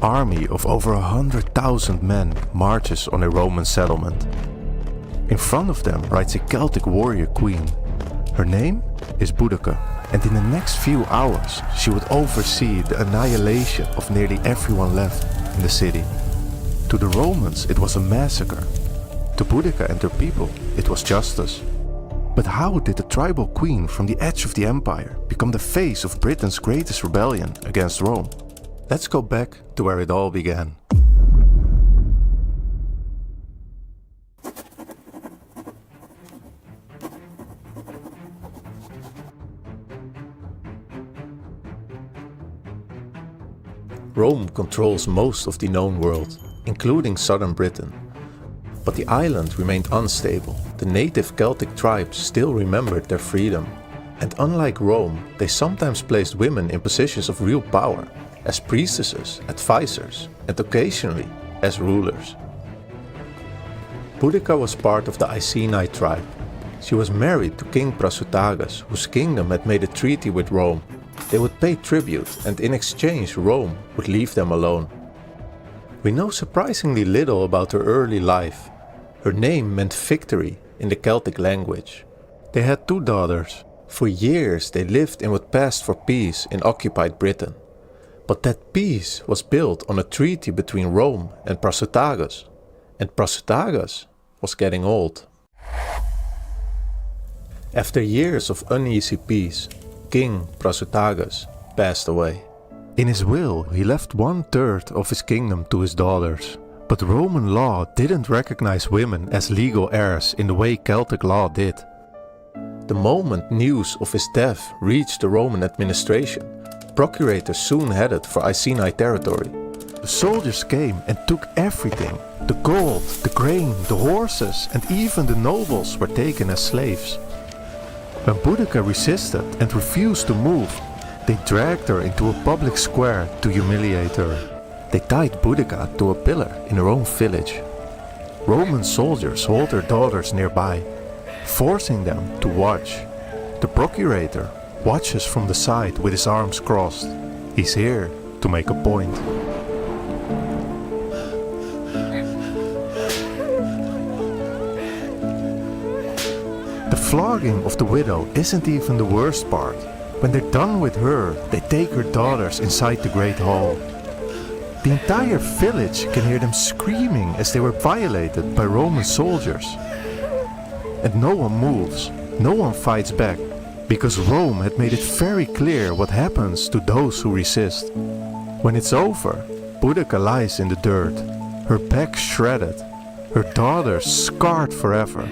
army of over 100,000 men marches on a Roman settlement. In front of them rides a Celtic warrior queen. Her name is Boudica, and in the next few hours she would oversee the annihilation of nearly everyone left in the city. To the Romans it was a massacre. To Boudica and her people it was justice. But how did the tribal queen from the edge of the empire become the face of Britain's greatest rebellion against Rome? Let's go back to where it all began. Rome controls most of the known world, including southern Britain. But the island remained unstable. The native Celtic tribes still remembered their freedom. And unlike Rome, they sometimes placed women in positions of real power, as priestesses, advisors, and occasionally as rulers. Boudica was part of the Iceni tribe. She was married to King Prasutagus, whose kingdom had made a treaty with Rome. They would pay tribute, and in exchange Rome would leave them alone. We know surprisingly little about her early life. Her name meant victory in the Celtic language. They had 2 daughters. For years they lived in what passed for peace in occupied Britain. But that peace was built on a treaty between Rome and Prasutagus. And Prasutagus was getting old. After years of uneasy peace, King Prasutagus passed away. In his will, he left 1/3 of his kingdom to his daughters. But Roman law didn't recognize women as legal heirs in the way Celtic law did. The moment news of his death reached the Roman administration, procurators soon headed for Iceni territory. The soldiers came and took everything. The gold, the grain, the horses, and even the nobles were taken as slaves. When Boudica resisted and refused to move, they dragged her into a public square to humiliate her. They tied Boudica to a pillar in her own village. Roman soldiers hold their daughters nearby, forcing them to watch. The procurator watches from the side with his arms crossed. He's here to make a point. The flogging of the widow isn't even the worst part. When they're done with her, they take her daughters inside the Great Hall. The entire village can hear them screaming as they were violated by Roman soldiers. And no one moves, no one fights back, because Rome had made it very clear what happens to those who resist. When it's over, Boudica lies in the dirt, her back shredded, her daughters scarred forever,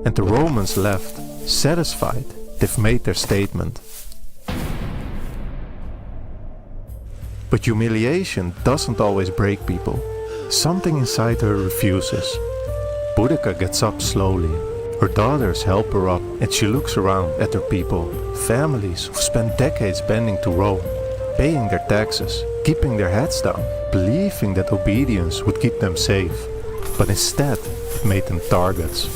and the Romans left, satisfied they've made their statement. But humiliation doesn't always break people. Something inside her refuses. Boudica gets up slowly. Her daughters help her up, and she looks around at her people, families who've spent decades bending to Rome, paying their taxes, keeping their heads down, believing that obedience would keep them safe. But instead, it made them targets.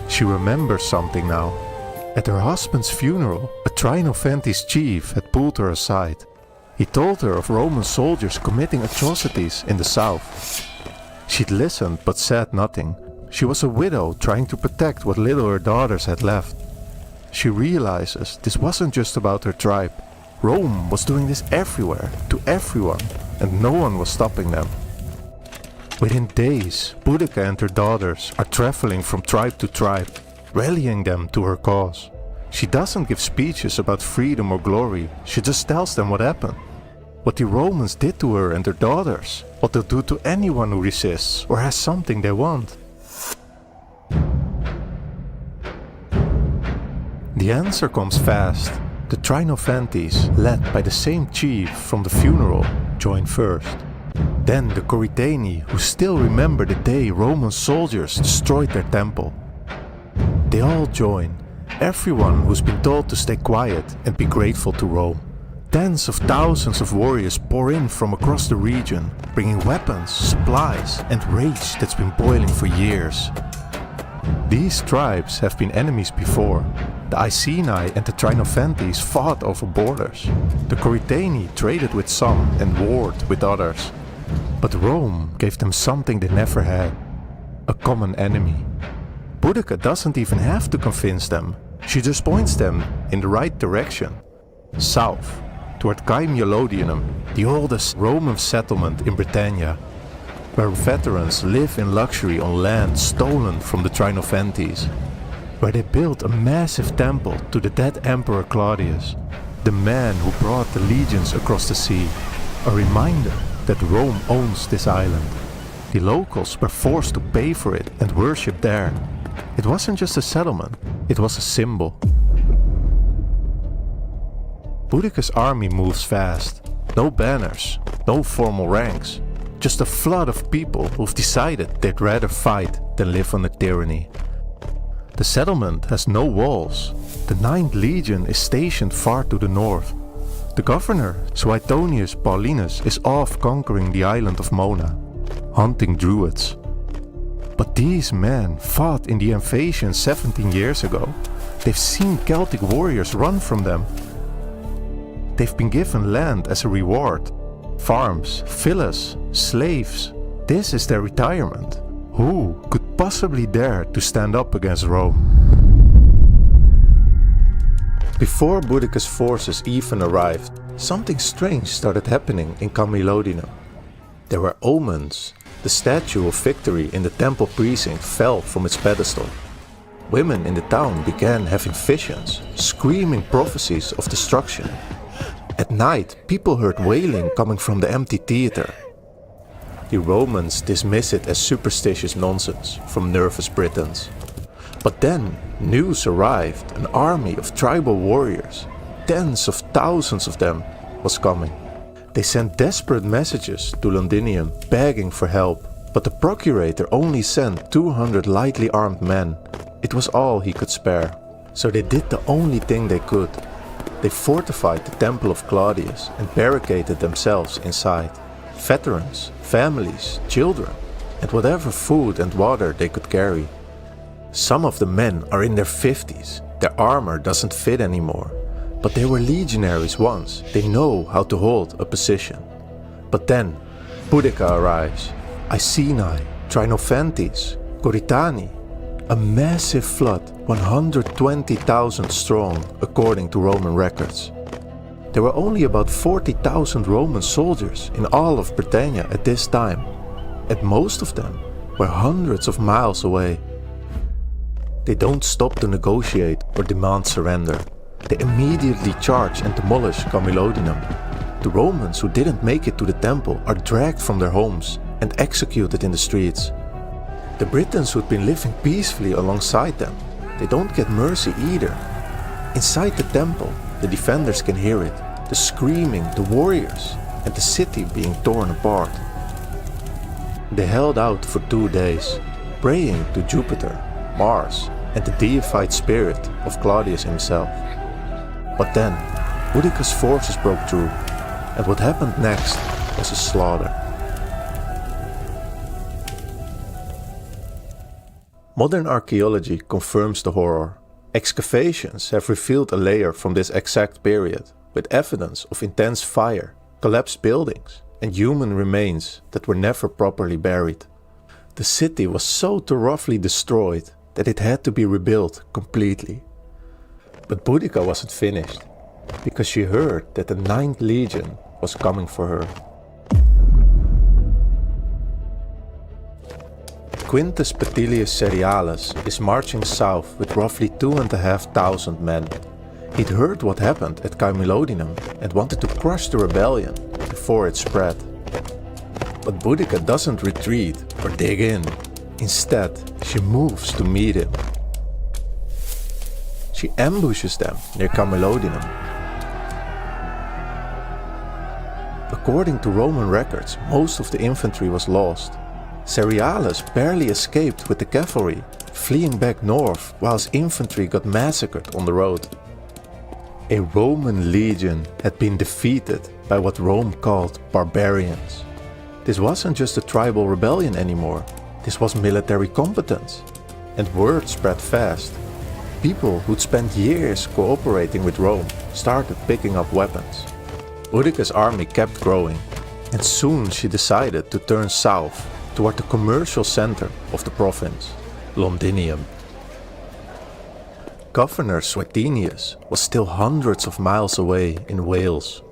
She remembers something now. At her husband's funeral, a Trinophantes chief had pulled her aside. He told her of Roman soldiers committing atrocities in the south. She'd listened but said nothing. She was a widow trying to protect what little her daughters had left. She realizes this wasn't just about her tribe. Rome was doing this everywhere, to everyone, and no one was stopping them. Within days, Boudica and her daughters are traveling from tribe to tribe, rallying them to her cause. She doesn't give speeches about freedom or glory, she just tells them what happened. What the Romans did to her and her daughters, what they'll do to anyone who resists or has something they want. The answer comes fast. The Trinophantes, led by the same chief from the funeral, join first. Then the Corytani, who still remember the day Roman soldiers destroyed their temple. They all join, everyone who's been told to stay quiet and be grateful to Rome. Tens of thousands of warriors pour in from across the region, bringing weapons, supplies, and rage that's been boiling for years. These tribes have been enemies before. The Iceni and the Trinophantes fought over borders. The Corytani traded with some and warred with others. But Rome gave them something they never had: a common enemy. Boudica doesn't even have to convince them. She just points them in the right direction. South, toward Camulodunum, the oldest Roman settlement in Britannia, where veterans live in luxury on land stolen from the Trinophantes, where they built a massive temple to the dead Emperor Claudius, the man who brought the legions across the sea, a reminder that Rome owns this island. The locals were forced to pay for it and worship there. It wasn't just a settlement, it was a symbol. Boudica's army moves fast. No banners, no formal ranks, just a flood of people who've decided they'd rather fight than live under tyranny. The settlement has no walls. The 9th Legion is stationed far to the north. The governor, Suetonius Paulinus, is off conquering the island of Mona, hunting druids. But these men fought in the invasion 17 years ago. They've seen Celtic warriors run from them. They've been given land as a reward. Farms, villas, slaves. This is their retirement. Who could possibly dare to stand up against Rome? Before Boudica's forces even arrived, something strange started happening in Camulodunum. There were omens. The statue of victory in the temple precinct fell from its pedestal. Women in the town began having visions, screaming prophecies of destruction. At night, people heard wailing coming from the empty theater. The Romans dismiss it as superstitious nonsense from nervous Britons. But then, news arrived: an army of tribal warriors, tens of thousands of them, was coming. They sent desperate messages to Londinium begging for help, but the procurator only sent 200 lightly armed men. It was all he could spare. So they did the only thing they could. They fortified the temple of Claudius and barricaded themselves inside. Veterans, families, children, and whatever food and water they could carry. Some of the men are in their 50s. Their armor doesn't fit anymore. But they were legionaries once. They know how to hold a position. But then, Boudica arrives. Iceni, Trinophantes, Corytani. A massive flood, 120,000 strong, according to Roman records. There were only about 40,000 Roman soldiers in all of Britannia at this time, and most of them were hundreds of miles away. They don't stop to negotiate or demand surrender. They immediately charge and demolish Camulodunum. The Romans who didn't make it to the temple are dragged from their homes and executed in the streets. The Britons who'd been living peacefully alongside them, they don't get mercy either. Inside the temple, the defenders can hear it, the screaming, the warriors, and the city being torn apart. They held out for 2 days, praying to Jupiter, Mars, and the deified spirit of Claudius himself. But then, Boudica's forces broke through, and what happened next was a slaughter. Modern archaeology confirms the horror. Excavations have revealed a layer from this exact period, with evidence of intense fire, collapsed buildings, and human remains that were never properly buried. The city was so thoroughly destroyed that it had to be rebuilt completely. But Boudica wasn't finished, because she heard that the 9th Legion was coming for her. Quintus Petilius Cerealis is marching south with roughly 2,500 men. He'd heard what happened at Camulodunum and wanted to crush the rebellion before it spread. But Boudica doesn't retreat or dig in. Instead, she moves to meet him. She ambushes them near Camulodunum. According to Roman records, most of the infantry was lost. Cerealis barely escaped with the cavalry, fleeing back north whilst infantry got massacred on the road. A Roman legion had been defeated by what Rome called barbarians. This wasn't just a tribal rebellion anymore, this was military competence. and word spread fast. People who'd spent years cooperating with Rome started picking up weapons. Boudica's army kept growing, and soon she decided to turn south toward the commercial center of the province, Londinium. Governor Suetonius was still hundreds of miles away in Wales.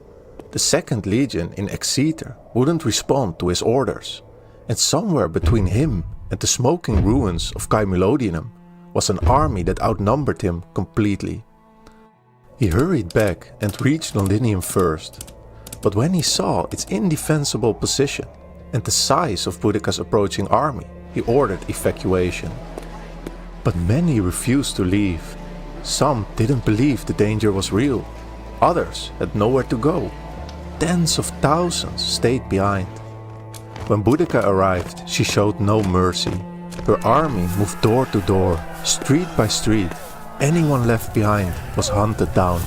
The 2nd Legion in Exeter wouldn't respond to his orders, and somewhere between him and the smoking ruins of Camulodunum was an army that outnumbered him completely. He hurried back and reached Londinium first, but when he saw its indefensible position and the size of Boudica's approaching army, he ordered evacuation. But many refused to leave. Some didn't believe the danger was real. Others had nowhere to go. Tens of thousands stayed behind. When Boudica arrived, she showed no mercy. Her army moved door to door, street by street. Anyone left behind was hunted down.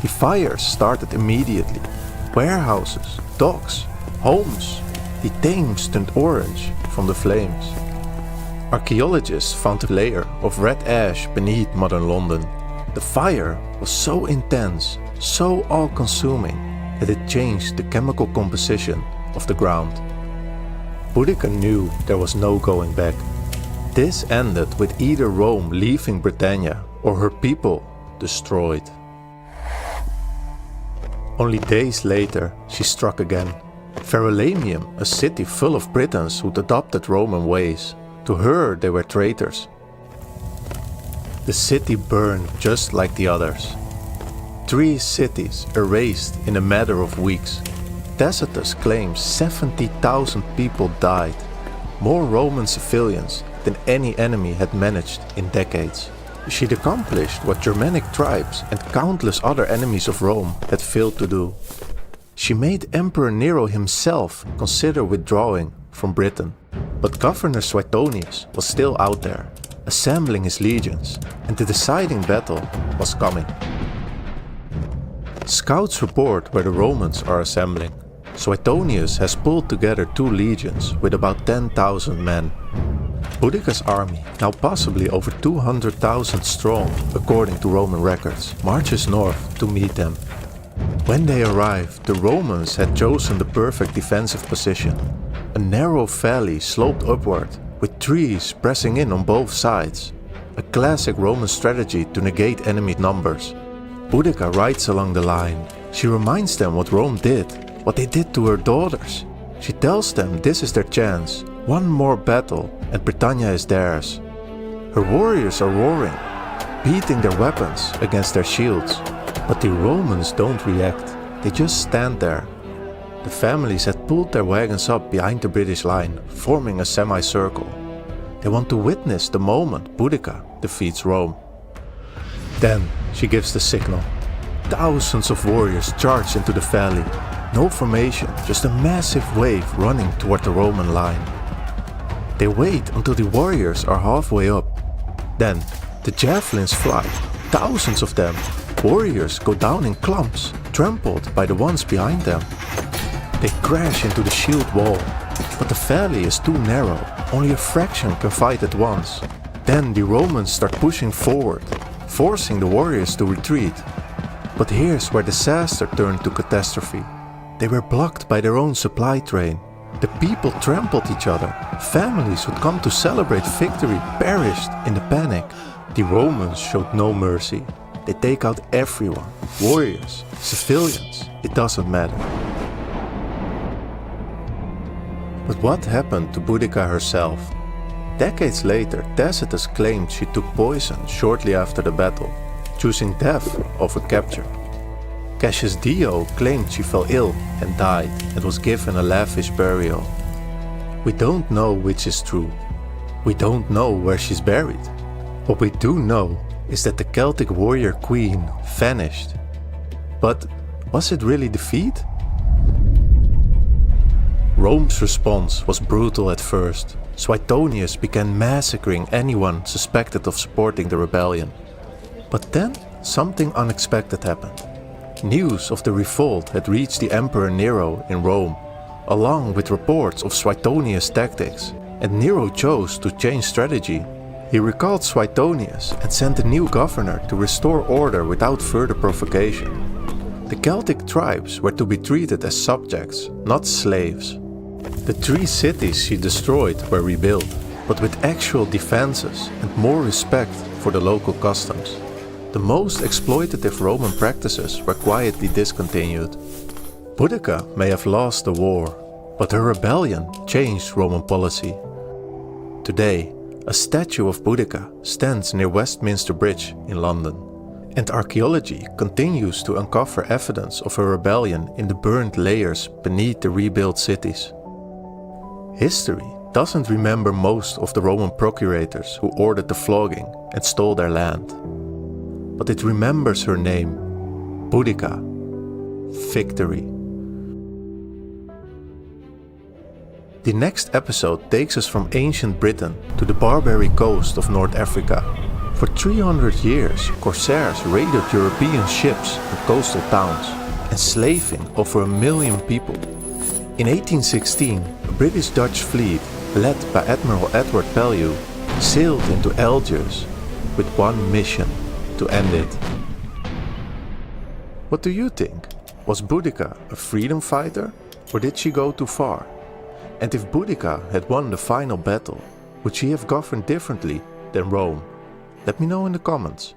The fires started immediately. Warehouses, docks, homes. The Thames turned orange from the flames. Archaeologists found a layer of red ash beneath modern London. The fire was so intense, so all-consuming, that it changed the chemical composition of the ground. Boudica knew there was no going back. This ended with either Rome leaving Britannia or her people destroyed. Only days later, she struck again. Verulamium, a city full of Britons who'd adopted Roman ways. To her, they were traitors. The city burned just like the others. 3 cities erased in a matter of weeks. Tacitus claims 70,000 people died, more Roman civilians than any enemy had managed in decades. She'd accomplished what Germanic tribes and countless other enemies of Rome had failed to do. She made Emperor Nero himself consider withdrawing from Britain. But Governor Suetonius was still out there, assembling his legions, and the deciding battle was coming. Scouts report where the Romans are assembling. Suetonius has pulled together 2 legions with about 10,000 men. Boudica's army, now possibly over 200,000 strong according to Roman records, marches north to meet them. When they arrived, the Romans had chosen the perfect defensive position. A narrow valley sloped upward, with trees pressing in on both sides. A classic Roman strategy to negate enemy numbers. Boudica rides along the line. She reminds them what Rome did, what they did to her daughters. She tells them this is their chance. One more battle and Britannia is theirs. Her warriors are roaring, beating their weapons against their shields. But the Romans don't react. They just stand there. The families had pulled their wagons up behind the British line, forming a semicircle. They want to witness the moment Boudica defeats Rome. Then she gives the signal. Thousands of warriors charge into the valley. No formation, just a massive wave running toward the Roman line. They wait until the warriors are halfway up. Then the javelins fly, thousands of them. Warriors go down in clumps, trampled by the ones behind them. They crash into the shield wall, but the valley is too narrow, only a fraction can fight at once. Then the Romans start pushing forward, forcing the warriors to retreat. But here's where disaster turned to catastrophe. They were blocked by their own supply train. The people trampled each other. Families who'd come to celebrate victory perished in the panic. The Romans showed no mercy. They take out everyone, warriors, civilians, it doesn't matter. But what happened to Boudica herself? Decades later, Tacitus claimed she took poison shortly after the battle, choosing death over capture. Cassius Dio claimed she fell ill and died and was given a lavish burial. We don't know which is true. We don't know where she's buried. What we do know is that the Celtic warrior queen vanished. But was it really defeat? Rome's response was brutal at first. Suetonius began massacring anyone suspected of supporting the rebellion. But then something unexpected happened. News of the revolt had reached the Emperor Nero in Rome, along with reports of Suetonius' tactics, and Nero chose to change strategy. He recalled Suetonius and sent a new governor to restore order without further provocation. The Celtic tribes were to be treated as subjects, not slaves. The 3 cities she destroyed were rebuilt, but with actual defenses and more respect for the local customs. The most exploitative Roman practices were quietly discontinued. Boudica may have lost the war, but her rebellion changed Roman policy. Today, a statue of Boudica stands near Westminster Bridge in London, and archaeology continues to uncover evidence of her rebellion in the burned layers beneath the rebuilt cities. History doesn't remember most of the Roman procurators who ordered the flogging and stole their land, but it remembers her name, Boudica, victory. The next episode takes us from ancient Britain to the Barbary coast of North Africa. For 300 years, corsairs raided European ships and coastal towns, enslaving over 1 million people. In 1816, a British-Dutch fleet, led by Admiral Edward Pellew, sailed into Algiers with one mission: to end it. What do you think? Was Boudica a freedom fighter, or did she go too far? And if Boudica had won the final battle, would she have governed differently than Rome? Let me know in the comments.